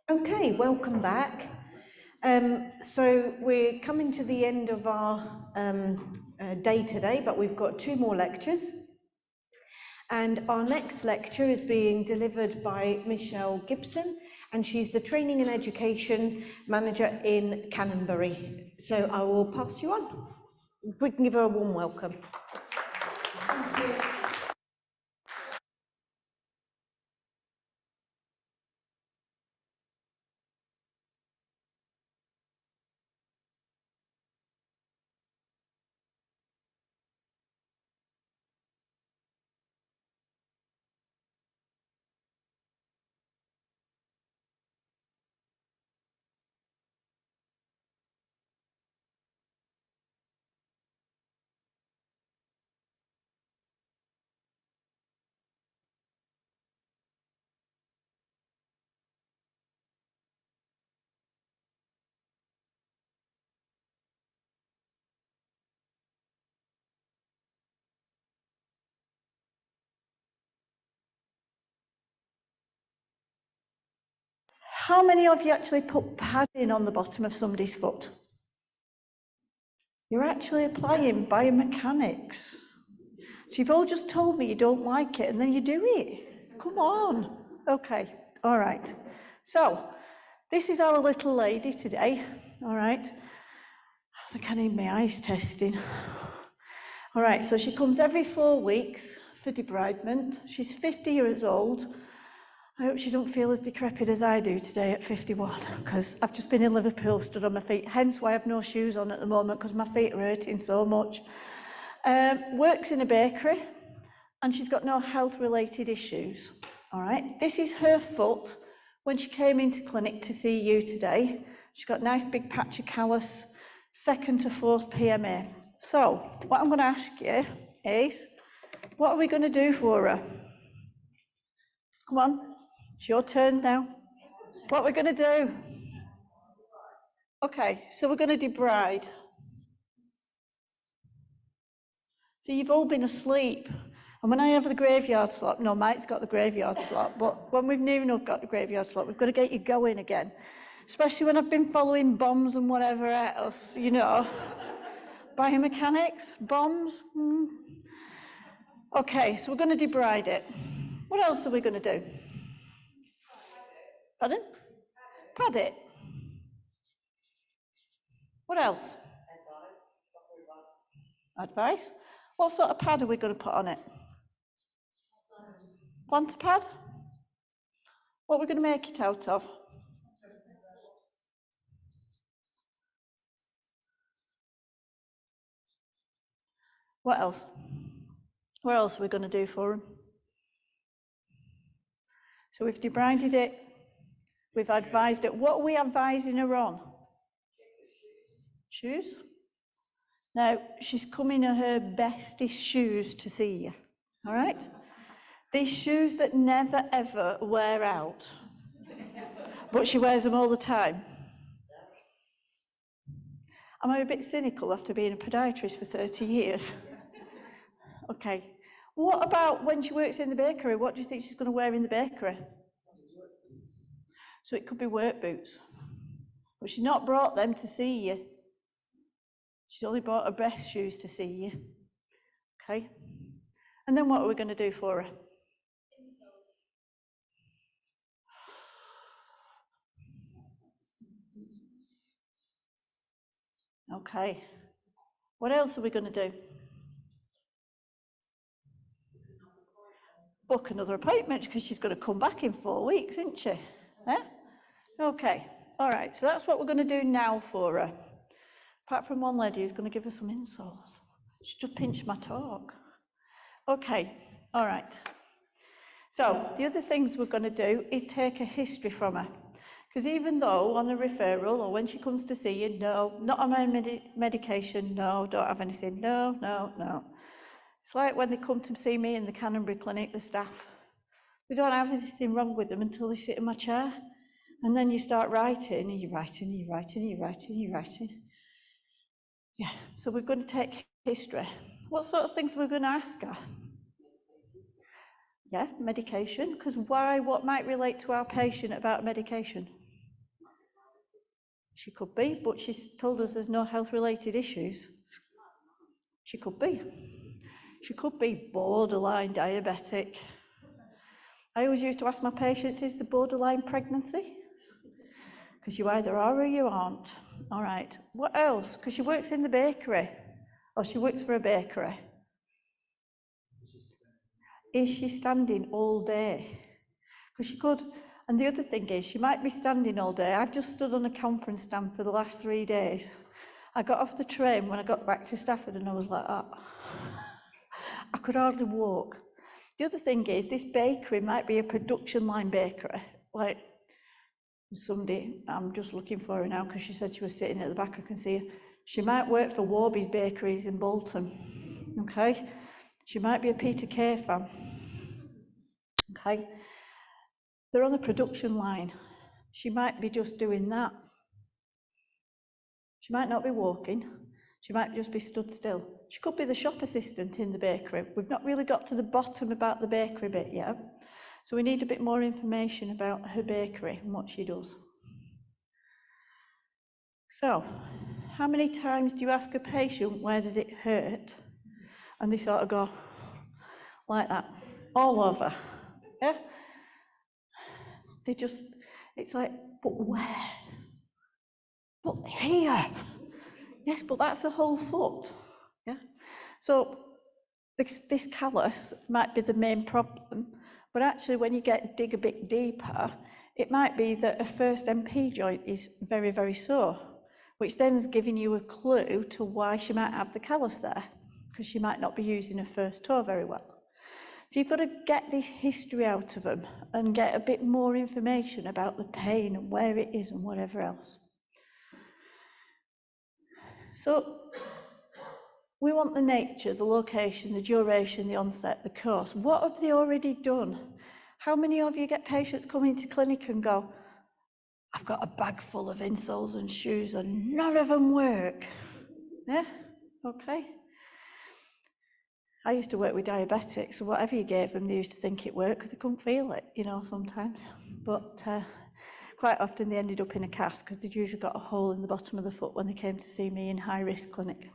Okay, welcome back. So we're coming to the end of our day today, but we've got two more lectures. And our next lecture is being delivered by Michelle Gibson, and she's the Training and Education Manager in Canonbury. So I will pass you on. If we can give her a warm welcome. Thank you. How many of you actually put padding on the bottom of somebody's foot? You're actually applying biomechanics. So you've all just told me you don't like it and then you do it. Come on. Okay, all right. So this is our little lady today, all right. I think I need my eyes testing. All right, so she comes every 4 weeks for debridement. She's 50 years old. I hope she don't feel as decrepit as I do today at 51, because I've just been in Liverpool, stood on my feet, hence why I have no shoes on at the moment, because my feet are hurting so much. Works in a bakery, and she's got no health-related issues. All right, this is her foot when she came into clinic to see you today. She's got a nice big patch of callus, 2nd to 4th PMA. So, what I'm going to ask you is, what are we going to do for her? Come on, it's your turn now. What we're going to do? Okay, so we're going to debride. So you've all been asleep. And when I have the graveyard slot, no, Mike's got the graveyard slot, but when we've new enough got the graveyard slot, we've got to get you going again. Especially when I've been following bombs and whatever else, you know. Biomechanics, bombs. Okay, so we're going to debride it. What else are we going to do? Pardon? Pad it. What else? Advice. What sort of pad are we going to put on it? Plantar pad? What are we going to make it out of? What else? What else are we going to do for them? So we've debrided it, we've advised it. What are we advising her on? Shoes? Now, she's coming in her bestest shoes to see you, all right? These shoes that never ever wear out, but she wears them all the time. Am I a bit cynical after being a podiatrist for 30 years? Okay. What about when she works in the bakery? What do you think she's going to wear in the bakery? So it could be work boots. But she's not brought them to see you. She's only brought her best shoes to see you. Okay. And then what are we going to do for her? Okay. What else are we going to do? Book another appointment, because she's going to come back in 4 weeks, isn't she? Eh? Okay. All right. So that's what we're going to do now for her. Apart from one lady who's going to give her some insoles. She just pinched my talk. Okay. All right. So the other things we're going to do is take a history from her. Because even though on a referral or when she comes to see you, no, not on my medication, no, don't have anything, no, no, no. It's like when they come to see me in the Canonbury clinic, the staff, we don't have anything wrong with them until they sit in my chair. And then you start writing, and you're writing, and you're writing, and you're writing, and you're writing. Yeah, so we're going to take history. What sort of things are we going to ask her? Yeah, medication, because why, what might relate to our patient about medication? She could be, but she's told us there's no health-related issues. She could be. She could be borderline diabetic. I always used to ask my patients, is the borderline pregnancy? Because you either are or you aren't. All right, what else? Because she works in the bakery, or she works for a bakery. Is she standing all day? Because she could, and the other thing is, she might be standing all day. I've just stood on a conference stand for the last 3 days. I got off the train when I got back to Stafford and I was like that. I could hardly walk. The other thing is, this bakery might be a production line bakery. Like, somebody, I'm just looking for her now because she said she was sitting at the back, I can see her. She might work for Warby's Bakeries in Bolton, okay? She might be a Peter Kay fan, okay? They're on a production line. She might be just doing that. She might not be walking. She might just be stood still. She could be the shop assistant in the bakery. We've not really got to the bottom about the bakery bit yet. So we need a bit more information about her bakery and what she does. So, how many times do you ask a patient, where does it hurt? And they sort of go like that, all over, yeah? They just, it's like, but where? But here. Yes, but that's the whole foot, yeah? So, this callus might be the main problem, but actually when you dig a bit deeper, it might be that a first MP joint is very, very sore, which then is giving you a clue to why she might have the callus there, because she might not be using her first toe very well. So you've got to get this history out of them and get a bit more information about the pain and where it is and whatever else. So we want the nature, the location, the duration, the onset, the course. What have they already done? How many of you get patients come into clinic and go, I've got a bag full of insoles and shoes and none of them work? Yeah, okay. I used to work with diabetics, so whatever you gave them, they used to think it worked because they couldn't feel it, you know, sometimes. But quite often they ended up in a cast because they'd usually got a hole in the bottom of the foot when they came to see me in high-risk clinic.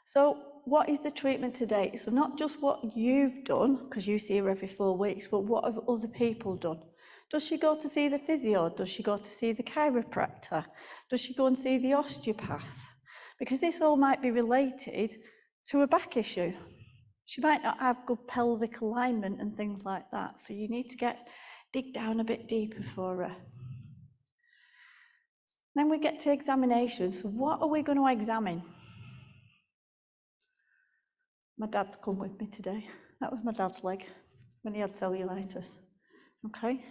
So what is the treatment to date? So not just what you've done, because you see her every 4 weeks, but what have other people done? Does she go to see the physio? Does she go to see the chiropractor? Does she go and see the osteopath? Because this all might be related to a back issue. She might not have good pelvic alignment and things like that, so you need to dig down a bit deeper for her. Then we get to examination. So what are we going to examine? My dad's come with me today. That was my dad's leg when he had cellulitis. Okay.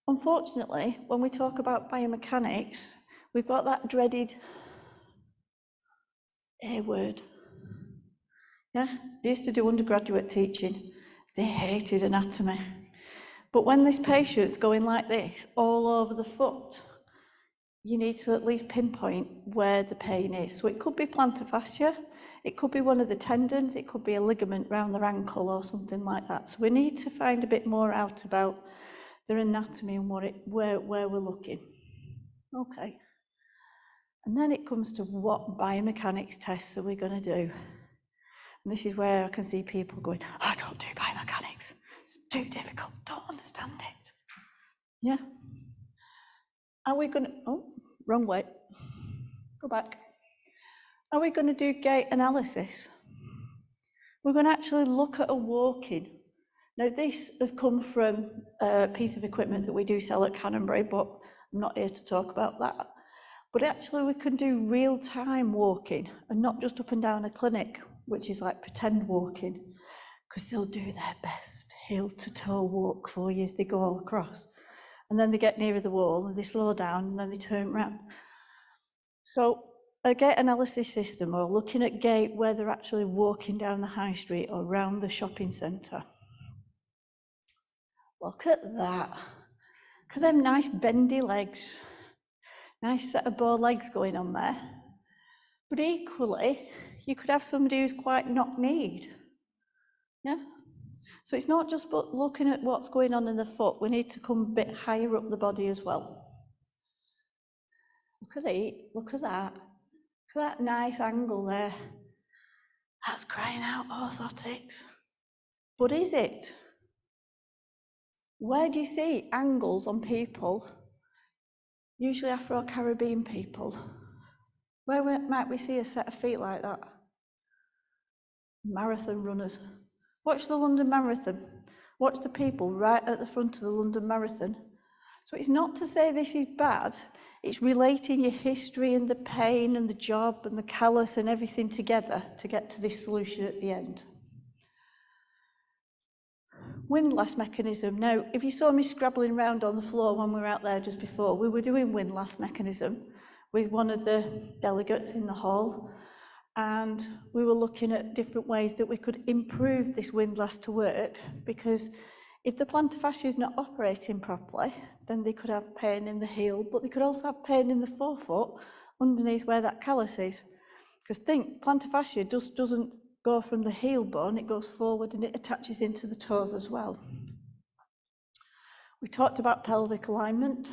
Unfortunately, when we talk about biomechanics, we've got that dreaded A word. Yeah, they used to do undergraduate teaching. They hated anatomy. But when this patient's going like this all over the foot, you need to at least pinpoint where the pain is. So it could be plantar fascia, it could be one of the tendons, it could be a ligament around their ankle or something like that. So we need to find a bit more out about their anatomy and where we're looking. Okay. And then it comes to what biomechanics tests are we going to do? And this is where I can see people going, I don't do biomechanics. It's too difficult, don't understand it. Yeah. Are we going to, oh, wrong way. Go back. Are we going to do gait analysis? We're going to actually look at a walking. Now this has come from a piece of equipment that we do sell at Canonbury, but I'm not here to talk about that. But actually we can do real-time walking and not just up and down a clinic, which is like pretend walking, because they'll do their best heel-to-toe walk for you as they go all across. And then they get nearer the wall and they slow down and then they turn around. So a gait analysis system, or looking at gait where they're actually walking down the high street or around the shopping centre. Look at that. Look at them nice bendy legs. Nice set of bow legs going on there. But equally, you could have somebody who's quite knock-kneed. Yeah? So it's not just looking at what's going on in the foot, we need to come a bit higher up the body as well. Look at it, look at that. Look at that nice angle there. That's crying out orthotics. But is it? Where do you see angles on people? Usually Afro-Caribbean people. Where might we see a set of feet like that? Marathon runners. Watch the London Marathon. Watch the people right at the front of the London Marathon. So it's not to say this is bad, it's relating your history and the pain and the job and the callus and everything together to get to this solution at the end. Windlass mechanism. Now, if you saw me scrabbling around on the floor when we were out there just before, we were doing windlass mechanism with one of the delegates in the hall, and we were looking at different ways that we could improve this windlass to work, because if the plantar fascia is not operating properly, then they could have pain in the heel, but they could also have pain in the forefoot underneath where that callus is. Because think, plantar fascia just doesn't go from the heel bone, it goes forward and it attaches into the toes as well. We talked about pelvic alignment,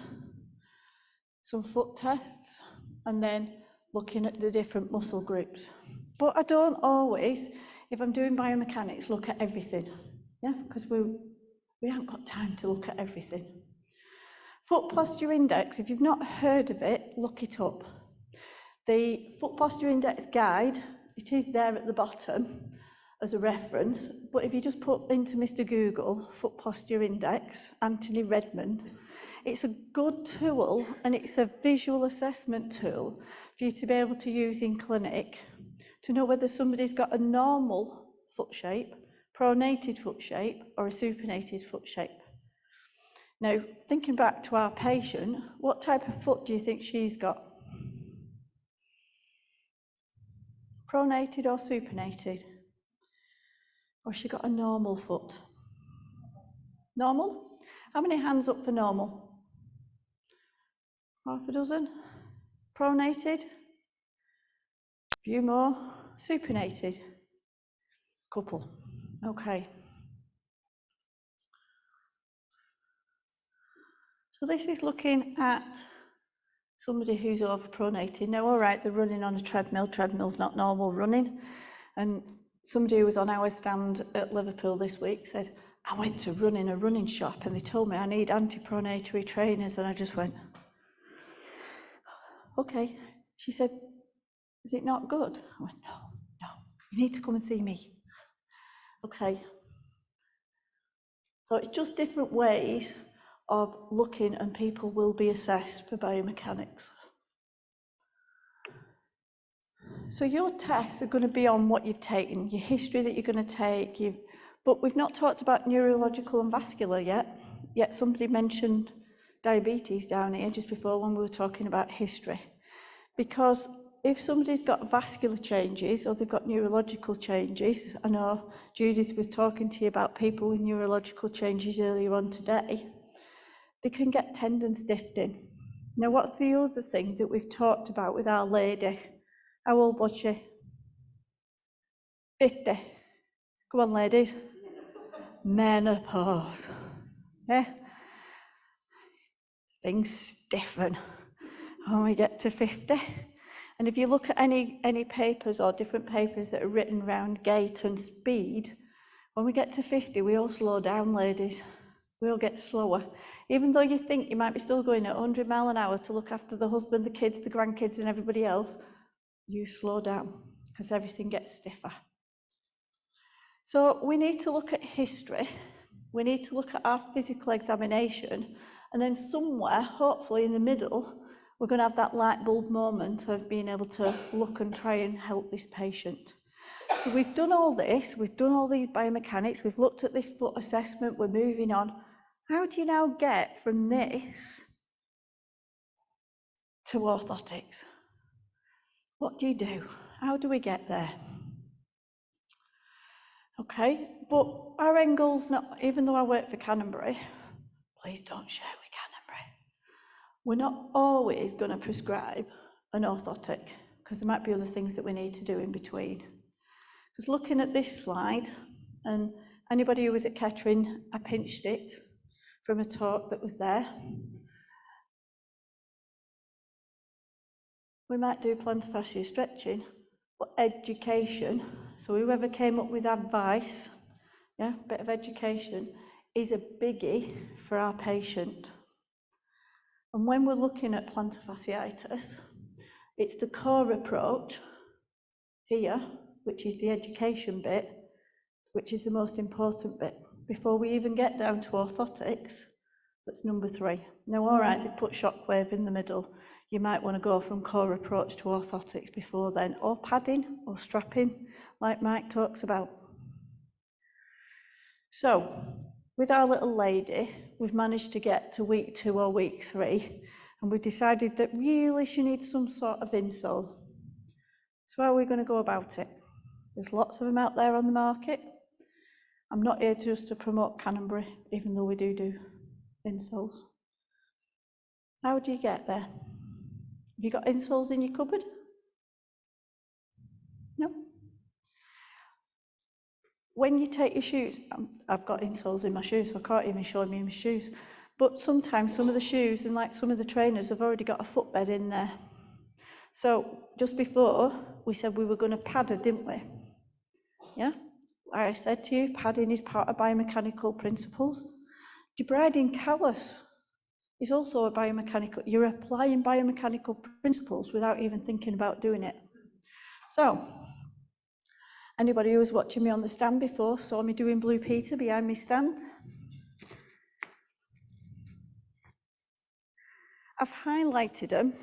some foot tests, and then looking at the different muscle groups. But I don't always, if I'm doing biomechanics, look at everything, yeah, because we haven't got time to look at everything. Foot posture index, if you've not heard of it, look it up. The foot posture index guide, it is there at the bottom as a reference, but if you just put into Mr. Google, foot posture index, Anthony Redmond, it's a good tool and it's a visual assessment tool for you to be able to use in clinic to know whether somebody's got a normal foot shape, pronated foot shape, or a supinated foot shape. Now, thinking back to our patient, what type of foot do you think she's got? Pronated or supinated? Or has she got a normal foot? Normal? How many hands up for normal? Half a dozen? Pronated? A few more? Supinated? Couple. Okay. So this is looking at somebody who's overpronated. Now, all right, they're running on a treadmill. Treadmill's not normal running. And somebody who was on our stand at Liverpool this week said, I went to run in a running shop and they told me I need anti-pronatory trainers, and I just went, okay. She said, is it not good? I went, no, you need to come and see me. Okay. So it's just different ways of looking, and people will be assessed for biomechanics. So your tests are going to be on what you've taken, your history that you're going to take, but we've not talked about neurological and vascular yet. Yet somebody mentioned diabetes down here just before when we were talking about history. Because if somebody's got vascular changes or they've got neurological changes, I know Judith was talking to you about people with neurological changes earlier on today, they can get tendon stiffening. Now, what's the other thing that we've talked about with our lady? How old was she? 50. Come on, ladies. Menopause. Yeah? Things stiffen when we get to 50. And if you look at any papers or different papers that are written around gait and speed, when we get to 50, we all slow down, ladies. We all get slower. Even though you think you might be still going at 100 miles an hour to look after the husband, the kids, the grandkids, and everybody else, you slow down because everything gets stiffer. So we need to look at history. We need to look at our physical examination, and then somewhere, hopefully in the middle, we're going to have that light bulb moment of being able to look and try and help this patient. So we've done all this, we've done all these biomechanics, we've looked at this foot assessment, we're moving on. How do you now get from this to orthotics? What do you do? How do we get there? Okay, but our end goal's not, even though I work for Canterbury, please don't share with Canterbury, we're not always going to prescribe an orthotic, because there might be other things that we need to do in between. Because looking at this slide, and anybody who was at Kettering, I pinched it from a talk that was there. we might do plantar fascia stretching, but education, so whoever came up with advice, yeah, bit of education, is a biggie for our patient. And when we're looking at plantar fasciitis, it's the core approach here, which is the education bit, which is the most important bit. Before we even get down to orthotics, that's number 3. Now, all right, they've put shockwave in the middle. You might want to go from core approach to orthotics before then, or padding or strapping, like Mike talks about. So, with our little lady, we've managed to get to week 2 or week 3, and we've decided that really she needs some sort of insole. So how are we going to go about it? There's lots of them out there on the market. I'm not here just to promote Canterbury, even though we do insoles. How do you get there? Have you got insoles in your cupboard? No? When you take your shoes, I've got insoles in my shoes, so I can't even show me my shoes. But sometimes some of the shoes and like some of the trainers have already got a footbed in there. So just before, we said we were going to pad her, didn't we? Yeah? I said to you, padding is part of biomechanical principles. Debriding callus is also a biomechanical, you're applying biomechanical principles without even thinking about doing it. So, anybody who was watching me on the stand before saw me doing Blue Peter behind me stand. I've highlighted them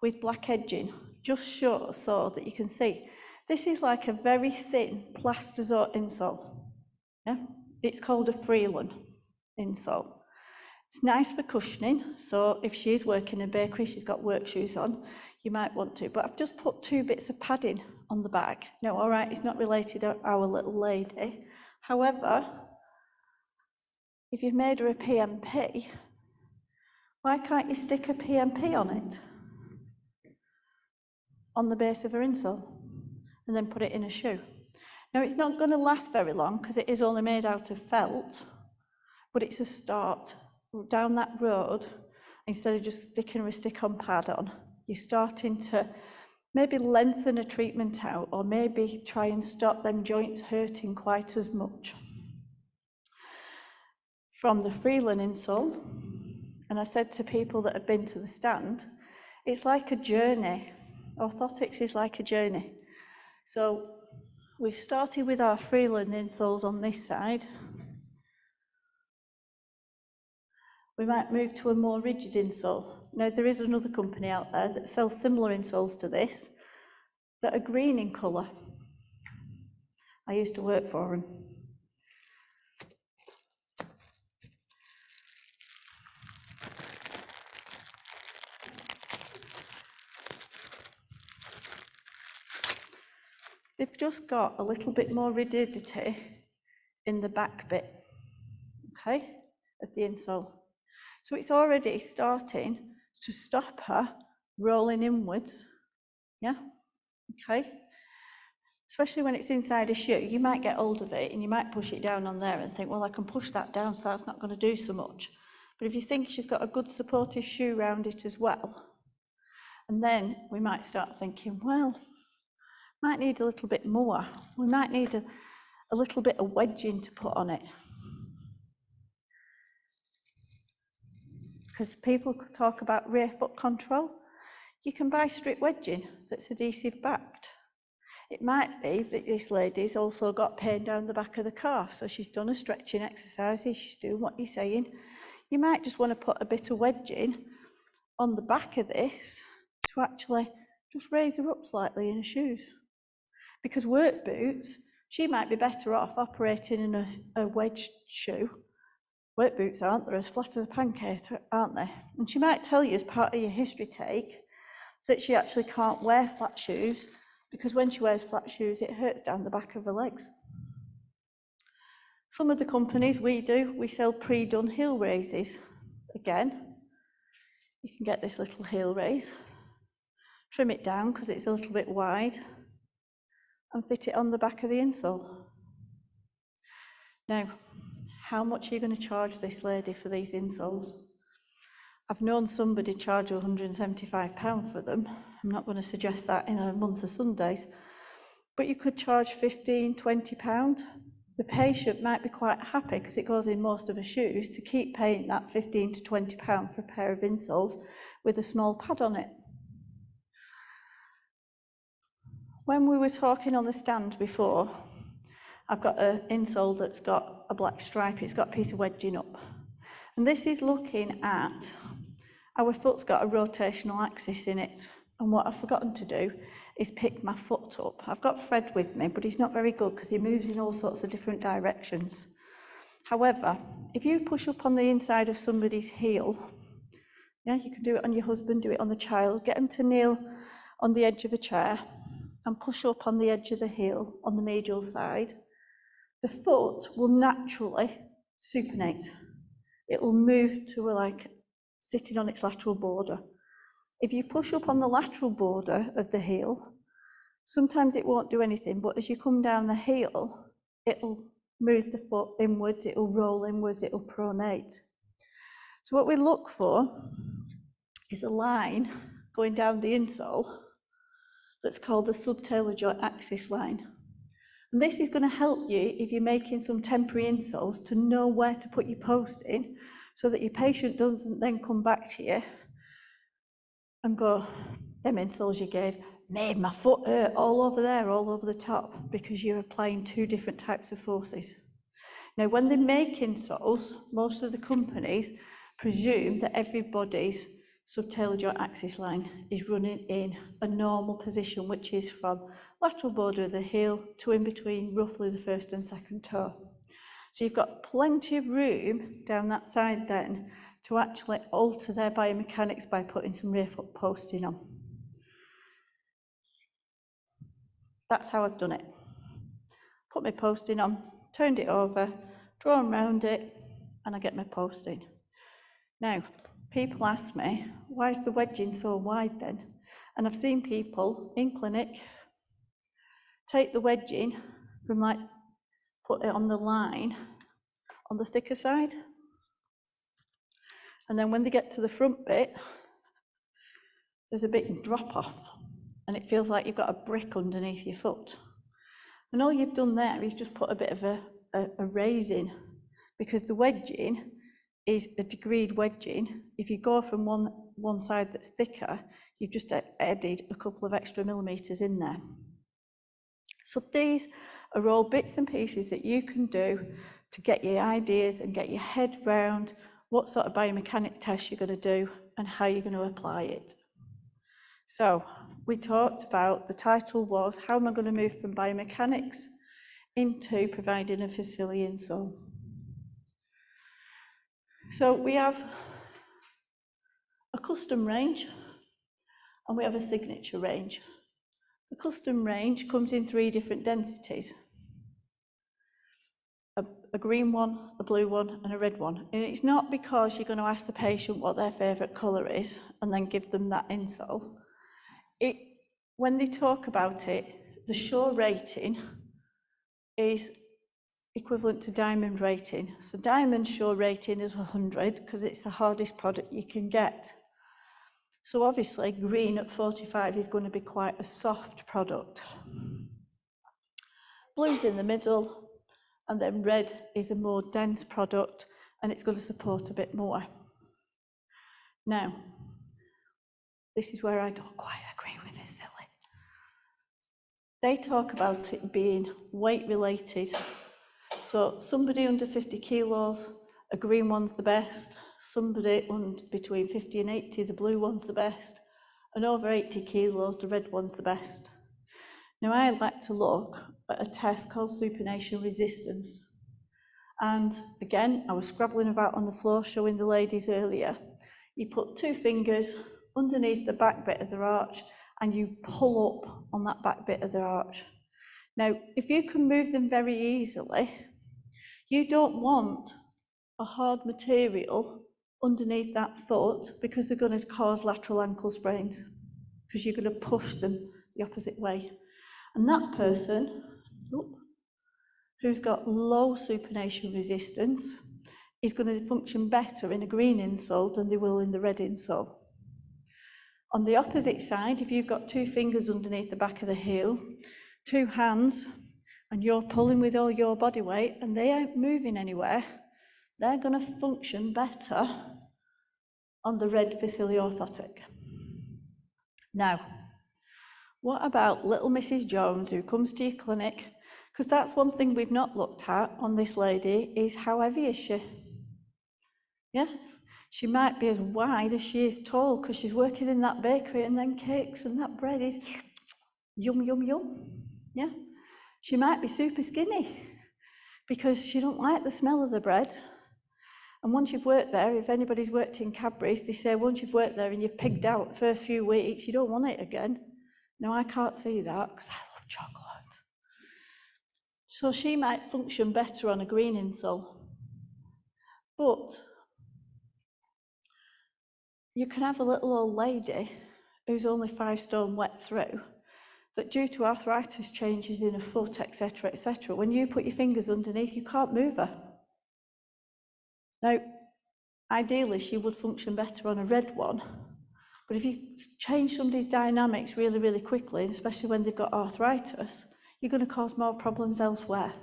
with black edging, just so that you can see. This is like a very thin plastisol insole. Yeah? It's called a Freeland insole. It's nice for cushioning, so if she is working in a bakery, she's got work shoes on, you might want to. But I've just put 2 bits of padding on the back. No, all right, it's not related to our little lady. However, if you've made her a PMP, why can't you stick a PMP on it? On the base of her insole, and then put it in a shoe. Now, it's not going to last very long because it is only made out of felt, but it's a start. Down that road, instead of just sticking a stick-on pad on, you're starting to maybe lengthen a treatment out, or maybe try and stop them joints hurting quite as much. From the Freeland insole, and I said to people that have been to the stand, it's like a journey. Orthotics is like a journey. So we've started with our Freeland insoles on this side. We might move to a more rigid insole. Now, there is another company out there that sells similar insoles to this that are green in colour. I used to work for them. They've just got a little bit more rigidity in the back bit, okay, of the insole. So it's already starting to stop her rolling inwards, yeah, okay? Especially when it's inside a shoe, you might get hold of it and you might push it down on there and think, well, I can push that down, so that's not going to do so much. But if you think she's got a good supportive shoe around it as well, and then we might start thinking, well, might need a little bit more. We might need a little bit of wedging to put on it. Because people talk about rear foot control. You can buy strip wedging that's adhesive backed. It might be that this lady's also got pain down the back of the car, so she's done a stretching exercises, she's doing what you're saying. You might just want to put a bit of wedging on the back of this to actually just raise her up slightly in her shoes. Because work boots, she might be better off operating in a wedged shoe. Work boots aren't, they're as flat as a pancake, aren't they? And she might tell you as part of your history take that she actually can't wear flat shoes because when she wears flat shoes, it hurts down the back of her legs. Some of the companies we sell pre-done heel raises. Again, you can get this little heel raise, trim it down because it's a little bit wide, and fit it on the back of the insole. Now, how much are you going to charge this lady for these insoles? I've known somebody charge £175 for them. I'm not going to suggest that in a month of Sundays, but you could charge £15, £20. The patient might be quite happy, because it goes in most of her shoes, to keep paying that £15 to £20 for a pair of insoles with a small pad on it. When we were talking on the stand before, I've got an insole that's got a black stripe, it's got a piece of wedging up. And this is looking at, our foot's got a rotational axis in it. And what I've forgotten to do is pick my foot up. I've got Fred with me, but he's not very good because he moves in all sorts of different directions. However, if you push up on the inside of somebody's heel, yeah, you can do it on your husband, do it on the child, get them to kneel on the edge of a chair and push up on the edge of the heel on the medial side, the foot will naturally supinate. It will move to like sitting on its lateral border. If you push up on the lateral border of the heel, sometimes it won't do anything, but as you come down the heel, it'll move the foot inwards, it'll roll inwards, it'll pronate. So what we look for is a line going down the insole that's called the subtalar joint axis line. And this is going to help you if you're making some temporary insoles to know where to put your post in, so that your patient doesn't then come back to you and go, them insoles you gave made my foot hurt all over there, all over the top, because you're applying two different types of forces. Now, when they make insoles, most of the companies presume that everybody's subtalar joint axis line is running in a normal position, which is from lateral border of the heel to in between roughly the first and second toe. So you've got plenty of room down that side then to actually alter their biomechanics by putting some rear foot posting on. That's how I've done it. Put my posting on, turned it over, drawn around it, and I get my posting. Now, people ask me, why is the wedging so wide then? And I've seen people in clinic take the wedging from like, put it on the line on the thicker side, and then when they get to the front bit, there's a bit drop off, and it feels like you've got a brick underneath your foot. And all you've done there is just put a bit of a raise in, because the wedging is a degreed wedging. If you go from one side that's thicker, you've just added a couple of extra millimetres in there. So these are all bits and pieces that you can do to get your ideas and get your head round what sort of biomechanic tests you're going to do and how you're going to apply it. So we talked about, the title was, how am I going to move from biomechanics into providing a facility insole? So we have a custom range and we have a signature range. The custom range comes in 3 different densities. A green one, a blue one, and a red one. And it's not because you're going to ask the patient what their favourite colour is and then give them that insole. When they talk about it, the Shaw rating is equivalent to diamond rating. So diamond Shaw rating is 100 because it's the hardest product you can get. So obviously green at 45 is going to be quite a soft product. Blue's in the middle, and then red is a more dense product, and it's going to support a bit more. Now, this is where I don't quite agree with Vasily. They talk about it being weight related. So somebody under 50 kilos, a green one's the best. Somebody between 50 and 80, the blue one's the best. And over 80 kilos, the red one's the best. Now, I like to look at a test called supination resistance. And again, I was scrabbling about on the floor showing the ladies earlier. You put 2 fingers underneath the back bit of their arch and you pull up on that back bit of their arch. Now, if you can move them very easily, you don't want a hard material underneath that foot because they're going to cause lateral ankle sprains, because you're going to push them the opposite way. And that person who's got low supination resistance is going to function better in a green insole than they will in the red insole. On the opposite side, if you've got 2 fingers underneath the back of the heel, 2 hands, and you're pulling with all your body weight and they aren't moving anywhere, they're going to function better on the red Vasili orthotic. Now, what about little Mrs. Jones who comes to your clinic? Because that's one thing we've not looked at on this lady, is how heavy is she? Yeah? She might be as wide as she is tall because she's working in that bakery, and then cakes and that bread is yum, yum, yum. Yeah? She might be super skinny because she don't like the smell of the bread. And once you've worked there, if anybody's worked in Cadbury's, they say once you've worked there and you've pigged out for a few weeks, you don't want it again. No, I can't see that because I love chocolate. So she might function better on a green insole. But you can have a little old lady who's only 5 stone wet through, that due to arthritis changes in her foot, etc., etc., when you put your fingers underneath, you can't move her. Now, ideally, she would function better on a red one, but if you change somebody's dynamics really, really quickly, especially when they've got arthritis, you're going to cause more problems elsewhere.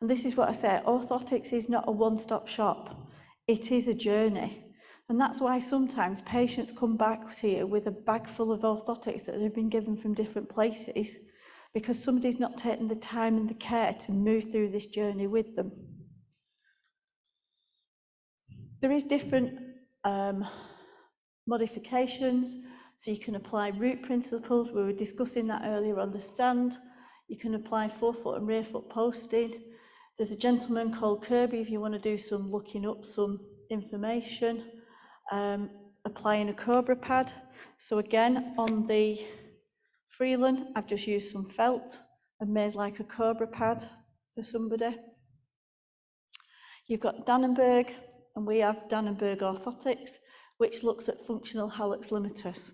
And this is what I say, orthotics is not a one-stop shop. It is a journey. And that's why sometimes patients come back to you with a bag full of orthotics that they've been given from different places, because somebody's not taking the time and the care to move through this journey with them. There is different modifications, so you can apply root principles. We were discussing that earlier on the stand. You can apply forefoot and rear foot posting. There's a gentleman called Kirby if you want to do some looking up some information. Applying a cobra pad. So again, on the Freeland, I've just used some felt and made like a cobra pad for somebody. You've got Dannenberg, and we have Dannenberg orthotics, which looks at functional hallux limitus.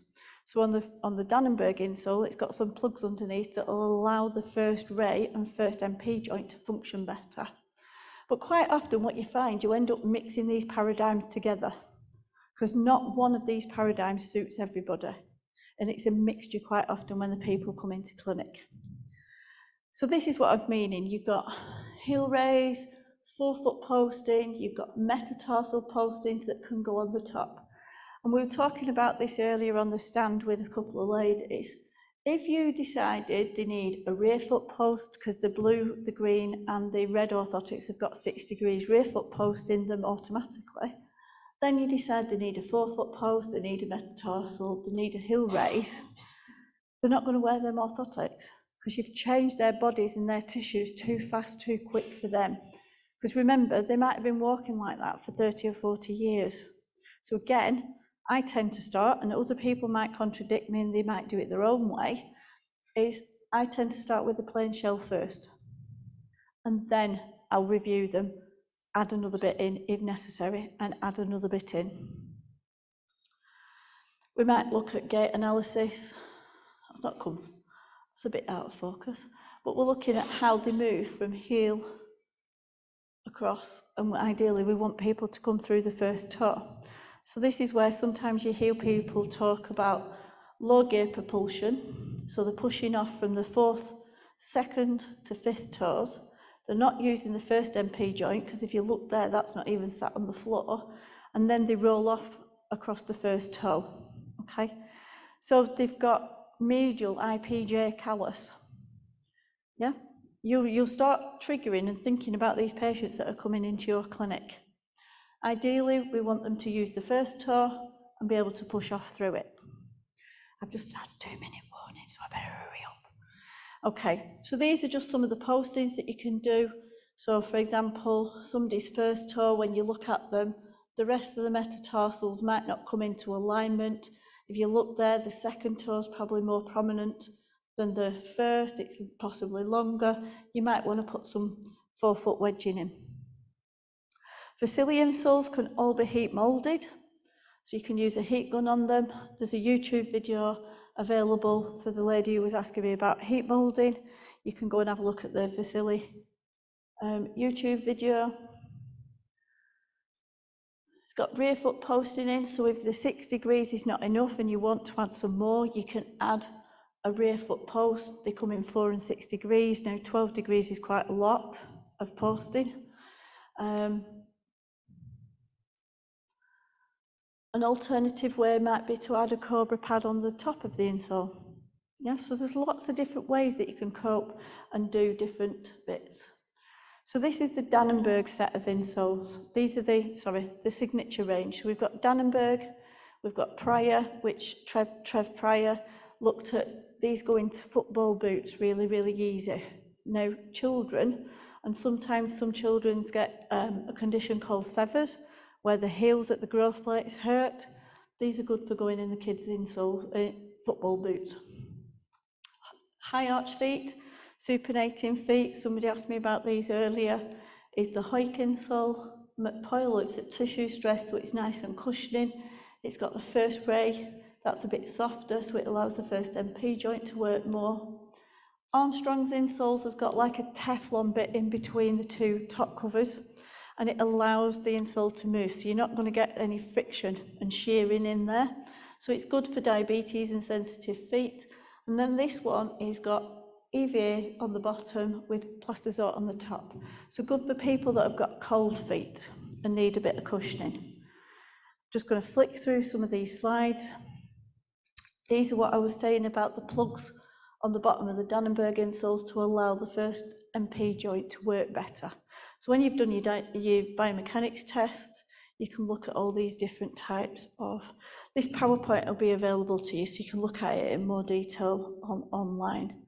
So on the Dannenberg insole, it's got some plugs underneath that will allow the first ray and first MP joint to function better. But quite often what you find, you end up mixing these paradigms together, because not one of these paradigms suits everybody. And it's a mixture quite often when the people come into clinic. So this is what I'm meaning. You've got heel raise, forefoot posting, you've got metatarsal postings that can go on the top. And we were talking about this earlier on the stand with a couple of ladies. If you decided they need a rear foot post, because the blue, the green and the red orthotics have got 6 degrees rear foot post in them automatically, then you decide they need a forefoot post, they need a metatarsal, they need a heel raise, they're not going to wear them orthotics because you've changed their bodies and their tissues too fast, too quick for them. Because remember, they might have been walking like that for 30 or 40 years. So again, I tend to start, and other people might contradict me and they might do it their own way, is I tend to start with the plain shell first. And then I'll review them, add another bit in if necessary, and add another bit in. We might look at gait analysis. That's not come, it's a bit out of focus, but we're looking at how they move from heel across, and ideally we want people to come through the first toe. So this is where sometimes you hear people talk about low gear propulsion, so they're pushing off from the 4th, 2nd to 5th toes. They're not using the first MP joint, because if you look there, that's not even sat on the floor, and then they roll off across the first toe, okay? So they've got medial IPJ callus, yeah? You'll start triggering and thinking about these patients that are coming into your clinic. Ideally, we want them to use the first toe and be able to push off through it. I've just had a 2-minute warning, so I better hurry up. Okay, so these are just some of the postings that you can do. So for example, somebody's first toe, when you look at them, the rest of the metatarsals might not come into alignment. If you look there, the second toe is probably more prominent than the first, it's possibly longer. You might want to put some forefoot wedging in. Vasili insoles can all be heat molded, so you can use a heat gun on them. There's a YouTube video available for the lady who was asking me about heat molding. You can go and have a look at the Vasili YouTube video. got rear foot posting in, so if the 6 degrees is not enough and you want to add some more, you can add a rear foot post. They come in 4 and 6 degrees. Now 12 degrees is quite a lot of posting. An alternative way might be to add a Cobra pad on the top of the insole. Yeah, so there's lots of different ways that you can cope and do different bits. So this is the Dannenberg set of insoles. These are the signature range. So we've got Dannenberg, we've got Pryor, which Trev Pryor looked at. These go into football boots really, really easy. Now, children, and sometimes some children get a condition called severs, where the heels at the growth plates hurt. These are good for going in the kids' insole, football boots. High arch feet, supinating feet, somebody asked me about these earlier, is the Hoik insole. McPoyle looks at tissue stress, so it's nice and cushioning. It's got the first ray, that's a bit softer, so it allows the first MP joint to work more. Armstrong's insoles has got like a Teflon bit in between the two top covers, and it allows the insole to move, so you're not going to get any friction and shearing in there. So it's good for diabetes and sensitive feet. And then this one is got EVA on the bottom with Plastazort on the top. So good for people that have got cold feet and need a bit of cushioning. Just going to flick through some of these slides. These are what I was saying about the plugs on the bottom of the Dannenberg insoles to allow the first MP joint to work better. So when you've done your biomechanics tests, you can look at all these different types of. This PowerPoint will be available to you, so you can look at it in more detail online.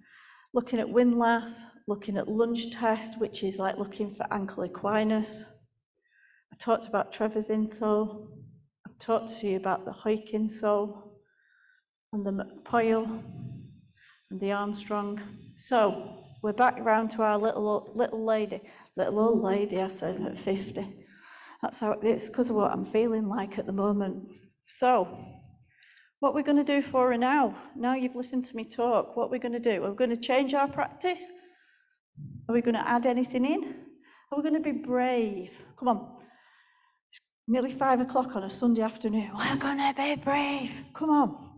Looking at windlass, looking at lunge test, which is like looking for ankle equinus. I talked about Trevor's insole. I've talked to you about the Hoik insole and the McPoyle and the Armstrong. So we're back around to our little old lady, I said, at 50. That's how it's because of what I'm feeling like at the moment. So what we're going to do for her now you've listened to me talk, what we're going to do, are we going to change our practice? Are we going to add anything in? Are we going to be brave? Come on. It's nearly 5 o'clock on a Sunday afternoon. We're going to be brave. Come on.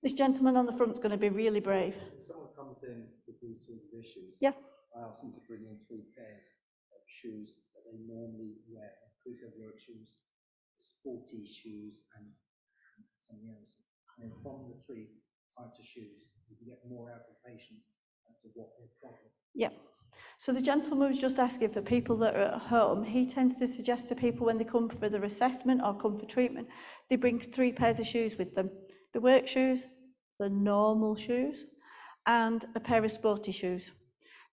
This gentleman on the front is going to be really brave. If someone comes in with these sort of issues, yeah, I ask them to bring in 3 pairs of shoes that they normally wear, inclusive work shoes, sporty shoes, and something else. And then from the 3 types of shoes, you can get more out of the patient as to what their problem is. Yeah. So the gentleman was just asking for people that are at home. He tends to suggest to people when they come for their assessment or come for treatment, they bring 3 pairs of shoes with them. The work shoes, the normal shoes, and a pair of sporty shoes.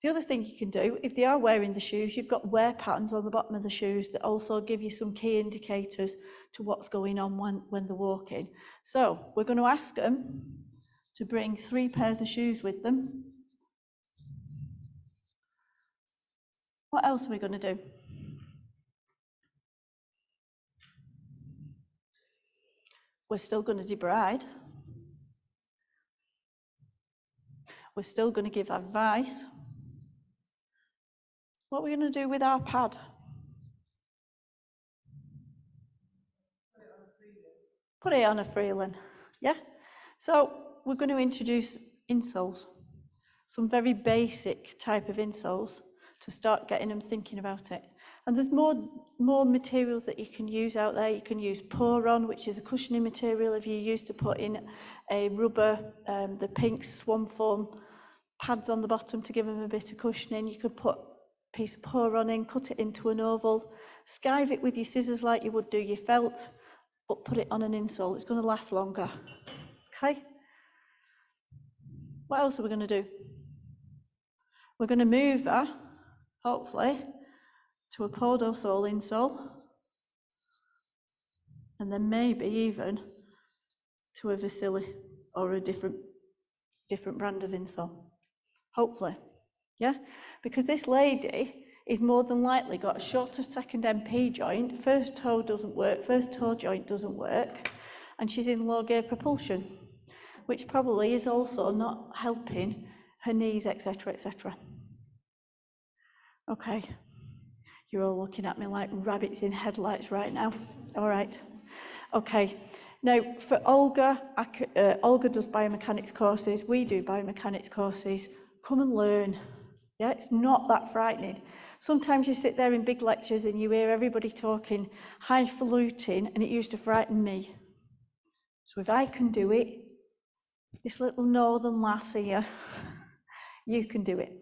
The other thing you can do, if they are wearing the shoes, you've got wear patterns on the bottom of the shoes that also give you some key indicators to what's going on when they're walking. So we're going to ask them to bring 3 pairs of shoes with them. What else are we going to do? We're still going to debride. We're still going to give advice. What are we going to do with our pad? Put it on a freeling. Yeah? So we're going to introduce insoles, some very basic type of insoles to start getting them thinking about it. And there's more materials that you can use out there. You can use Poron, which is a cushioning material if you used to put in a rubber, the pink swan foam pads on the bottom to give them a bit of cushioning. You could put a piece of Poron in, cut it into an oval, skive it with your scissors like you would do your felt, but put it on an insole. It's going to last longer. Okay? What else are we going to do? We're going to move her, hopefully, to a podosole insole, and then maybe even to a Vasili or a different brand of insole. Hopefully, yeah? Because this lady is more than likely got a shorter second MP joint, first toe doesn't work, first toe joint doesn't work, and she's in low gear propulsion, which probably is also not helping her knees, etc., etc. Okay, You're all looking at me like rabbits in headlights right now. All right. Okay. Now, for Olga, Olga does biomechanics courses. We do biomechanics courses. Come and learn. Yeah, it's not that frightening. Sometimes you sit there in big lectures and you hear everybody talking highfalutin, and it used to frighten me. So if I can do it, this little northern lass here, you can do it.